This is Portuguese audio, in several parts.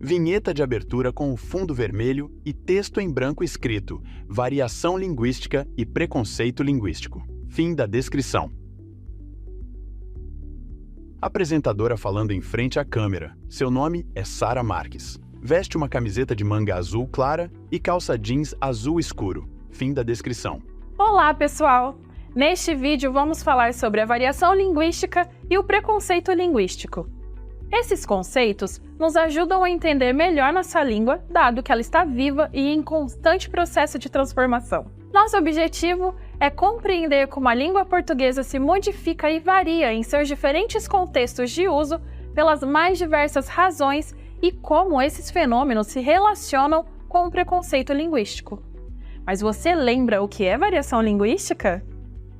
vinheta de abertura com o fundo vermelho e texto em branco escrito Variação linguística e preconceito linguístico. Fim da descrição. Apresentadora falando em frente à câmera. Seu nome é Sara Marques. Veste uma camiseta de manga azul clara e calça jeans azul escuro. Fim da descrição. Olá, pessoal! Neste vídeo vamos falar sobre a variação linguística e o preconceito linguístico. Esses conceitos nos ajudam a entender melhor nossa língua, dado que ela está viva e em constante processo de transformação. Nosso objetivo é compreender como a língua portuguesa se modifica e varia em seus diferentes contextos de uso pelas mais diversas razões e como esses fenômenos se relacionam com o preconceito linguístico. Mas você lembra o que é variação linguística?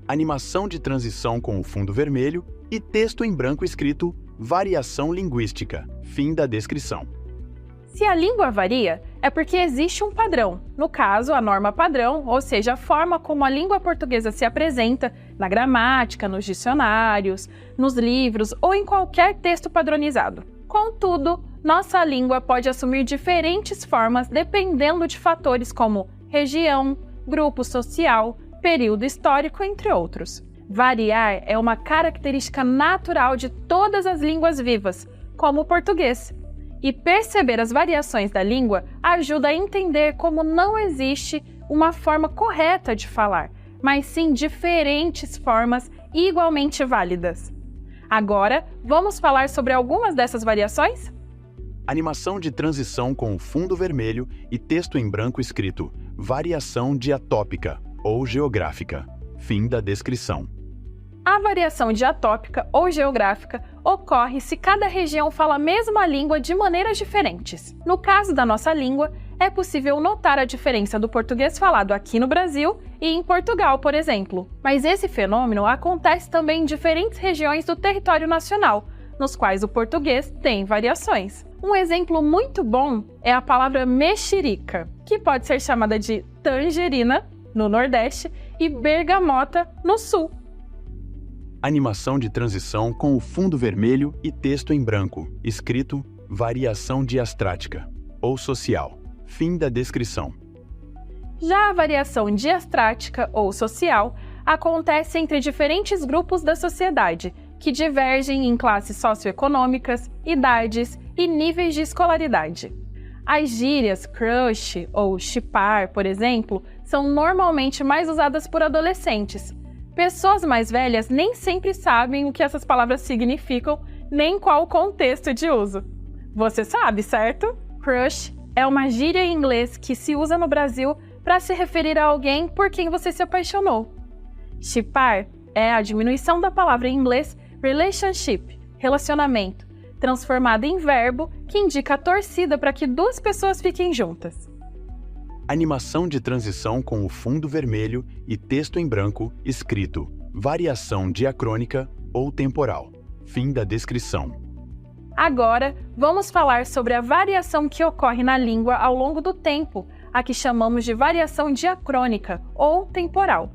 Animação de transição com o fundo vermelho e texto em branco escrito Variação linguística. Fim da descrição. Se a língua varia, é porque existe um padrão, no caso, a norma padrão, ou seja, a forma como a língua portuguesa se apresenta na gramática, nos dicionários, nos livros ou em qualquer texto padronizado. Contudo, nossa língua pode assumir diferentes formas dependendo de fatores como região, grupo social, período histórico, entre outros. Variar é uma característica natural de todas as línguas vivas, como o português. E perceber as variações da língua ajuda a entender como não existe uma forma correta de falar, mas sim diferentes formas igualmente válidas. Agora, vamos falar sobre algumas dessas variações? Animação de transição com o fundo vermelho e texto em branco escrito Variação diatópica ou geográfica. Fim da descrição. A variação diatópica ou geográfica ocorre se cada região fala a mesma língua de maneiras diferentes. No caso da nossa língua, é possível notar a diferença do português falado aqui no Brasil e em Portugal, por exemplo. Mas esse fenômeno acontece também em diferentes regiões do território nacional, nos quais o português tem variações. Um exemplo muito bom é a palavra mexerica, que pode ser chamada de tangerina, no Nordeste, e bergamota, no Sul. Animação de transição com o fundo vermelho e texto em branco, escrito Variação diastrática ou social. Fim da descrição. Já a variação diastrática ou social acontece entre diferentes grupos da sociedade, que divergem em classes socioeconômicas, idades e níveis de escolaridade. As gírias crush ou chipar, por exemplo, são normalmente mais usadas por adolescentes. Pessoas mais velhas nem sempre sabem o que essas palavras significam, nem qual o contexto de uso. Você sabe, certo? Crush é uma gíria em inglês que se usa no Brasil para se referir a alguém por quem você se apaixonou. Shippar é a diminuição da palavra em inglês relationship, relacionamento, transformada em verbo que indica a torcida para que duas pessoas fiquem juntas. Animação de transição com o fundo vermelho e texto em branco escrito Variação diacrônica ou temporal. Fim da descrição. Agora, vamos falar sobre a variação que ocorre na língua ao longo do tempo, a que chamamos de variação diacrônica ou temporal.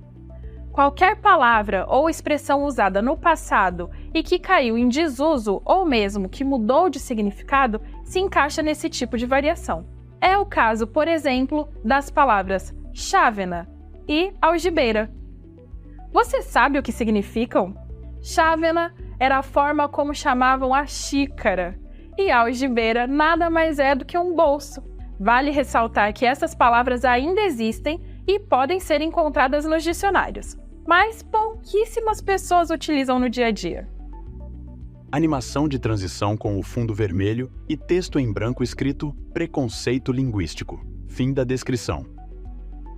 Qualquer palavra ou expressão usada no passado e que caiu em desuso ou mesmo que mudou de significado se encaixa nesse tipo de variação. É o caso, por exemplo, das palavras chávena e algibeira. Você sabe o que significam? Chávena era a forma como chamavam a xícara e algibeira nada mais é do que um bolso. Vale ressaltar que essas palavras ainda existem e podem ser encontradas nos dicionários, mas pouquíssimas pessoas utilizam no dia a dia. Animação de transição com o fundo vermelho e texto em branco escrito Preconceito linguístico. Fim da descrição.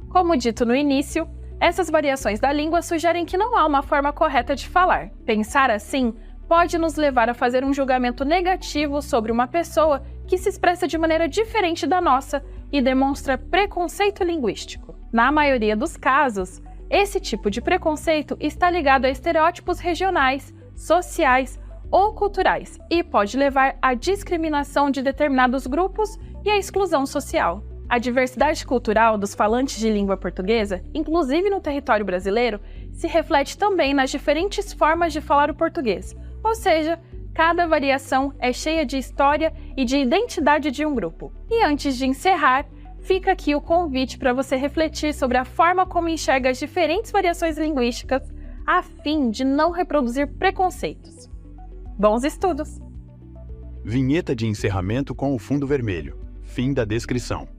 Como dito no início, essas variações da língua sugerem que não há uma forma correta de falar. Pensar assim pode nos levar a fazer um julgamento negativo sobre uma pessoa que se expressa de maneira diferente da nossa e demonstra preconceito linguístico. Na maioria dos casos, esse tipo de preconceito está ligado a estereótipos regionais, sociais ou culturais e pode levar à discriminação de determinados grupos e à exclusão social. A diversidade cultural dos falantes de língua portuguesa, inclusive no território brasileiro, se reflete também nas diferentes formas de falar o português, ou seja, Cada variação é cheia de história e de identidade de um grupo. E antes de encerrar, fica aqui o convite para você refletir sobre a forma como enxerga as diferentes variações linguísticas, a fim de não reproduzir preconceitos. Bons estudos! Vinheta de encerramento com o fundo vermelho. Fim da descrição.